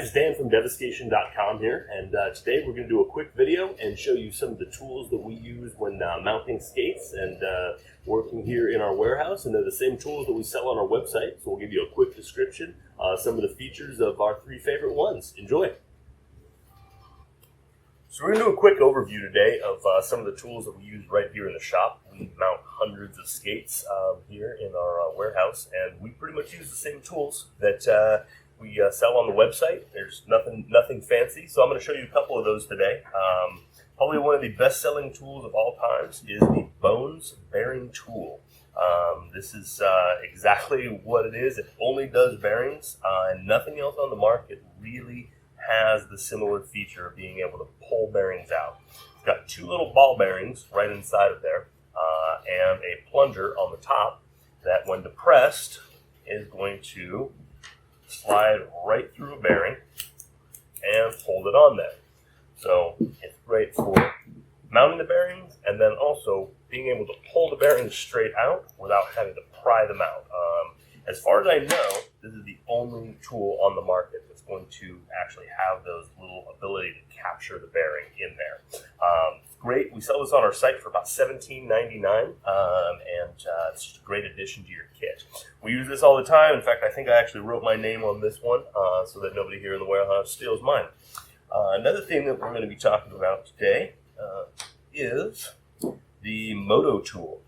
guys, Dan from Devaskation.com here, and today we're going to do a quick video and show you some of the tools that we use when mounting skates and working here in our warehouse, and they're the same tools that we sell on our website, so we'll give you a quick description, some of the features of our 3 favorite ones. Enjoy! So we're going to do a quick overview today of some of the tools that we use right here in the shop. We mount hundreds of skates here in our warehouse, and we pretty much use the same tools that we sell on the website. There's nothing fancy, so I'm going to show you a couple of those today. Probably one of the best-selling tools of all times is the Moto Bearing Tool. This is exactly what it is. It only does bearings, and nothing else on the market really has the similar feature of being able to pull bearings out. It's got 2 little ball bearings right inside of there, and a plunger on the top that, when depressed, is going to slide right through a bearing and hold it on there. So it's great for mounting the bearings and then also being able to pull the bearings straight out without having to pry them out. As far as I know, this is the only tool on the market that's going to actually have those little ability to capture the bearing in there. It's great. We sell this on our site for about $17.99, and it's just a great addition to your kit. We use this all the time. In fact, I think I actually wrote my name on this one so that nobody here in the warehouse steals mine. Another thing that we're going to be talking about today is the Mototool.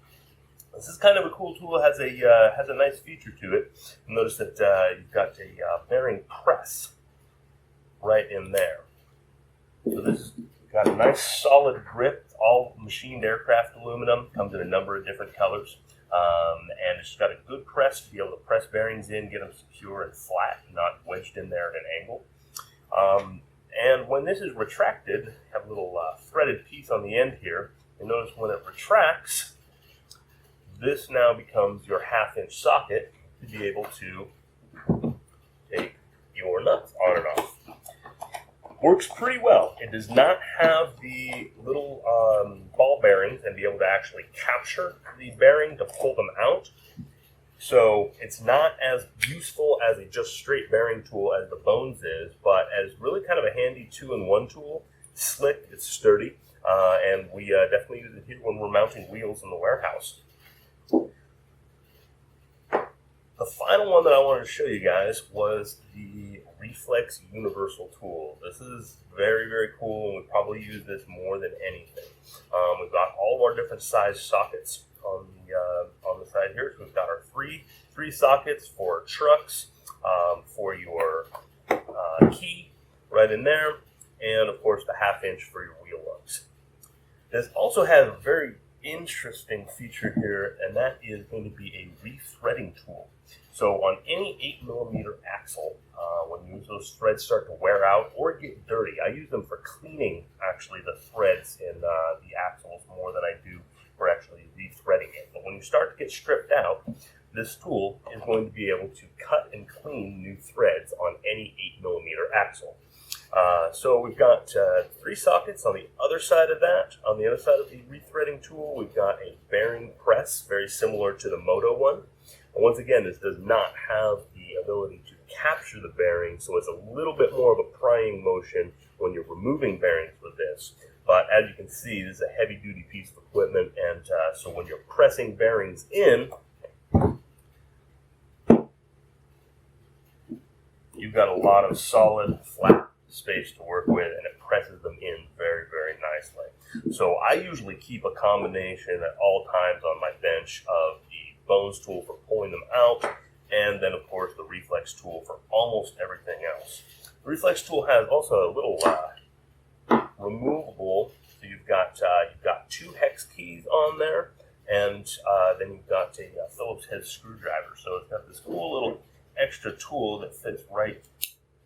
This is kind of a cool tool. It has a nice feature to it. You'll notice that you've got a bearing press right in there. So this has got a nice solid grip, all machined aircraft aluminum, comes in a number of different colors. And it's got a good press to be able to press bearings in, get them secure and flat, not wedged in there at an angle. And when this is retracted, have a little threaded piece on the end here. You'll notice when it retracts, this now becomes your 1/2-inch socket to be able to take your nuts on and off. Works pretty well. It does not have the little ball bearings and be able to actually capture the bearing to pull them out. So it's not as useful as a just straight bearing tool as the Bones is, but as really kind of a handy 2-in-1 tool. It's slick, it's sturdy, and we definitely use it here when we're mounting wheels in the warehouse. The final one that I wanted to show you guys was the Reflex Universal Tool. This is very, very cool, and we probably use this more than anything. We've got all of our different size sockets on the side here. So we've got our three sockets for trucks, for your key right in there, and of course the 1/2-inch for your wheel lugs. This also has a very interesting feature here, and that is going to be a rethreading tool. So on any 8mm axle, when those threads start to wear out or get dirty, I use them for cleaning actually the threads in the axles more than I do for actually rethreading it. But when you start to get stripped out, this tool is going to be able to cut and clean new threads on any 8mm axle. So we've got 3 sockets on the other side of that. On the other side of the rethreading tool, we've got a bearing press, very similar to the Moto one. And once again, this does not have the ability to capture the bearing, so it's a little bit more of a prying motion when you're removing bearings with this. But as you can see, this is a heavy-duty piece of equipment, and so when you're pressing bearings in, you've got a lot of solid, flat space to work with, and it presses them in very, very nicely. So I usually keep a combination at all times on my bench of the Bones tool for pulling them out, and then of course the Reflex tool for almost everything else. The Reflex tool has also a little removable, so you've got 2 hex keys on there, and then you've got a Phillips head screwdriver. So it's got this cool little extra tool that fits right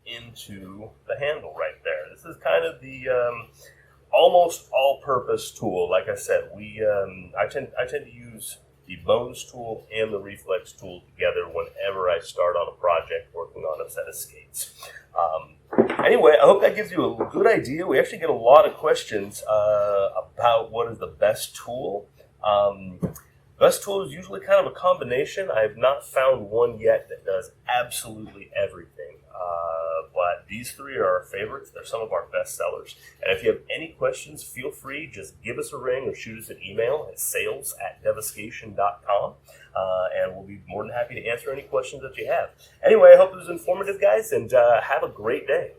into the handle right there. This is kind of the almost all-purpose tool. Like I said, I tend to use the Bones tool and the Reflex tool together whenever I start on a project working on a set of skates. Anyway, I hope that gives you a good idea. We actually get a lot of questions about what is the best tool. Best tool is usually kind of a combination. I have not found one yet that does absolutely everything. But These three are our favorites. They're some of our best sellers. And if you have any questions, feel free, just give us a ring or shoot us an email at sales@devaskation.com. And we'll be more than happy to answer any questions that you have. Anyway, I hope it was informative, guys, and have a great day.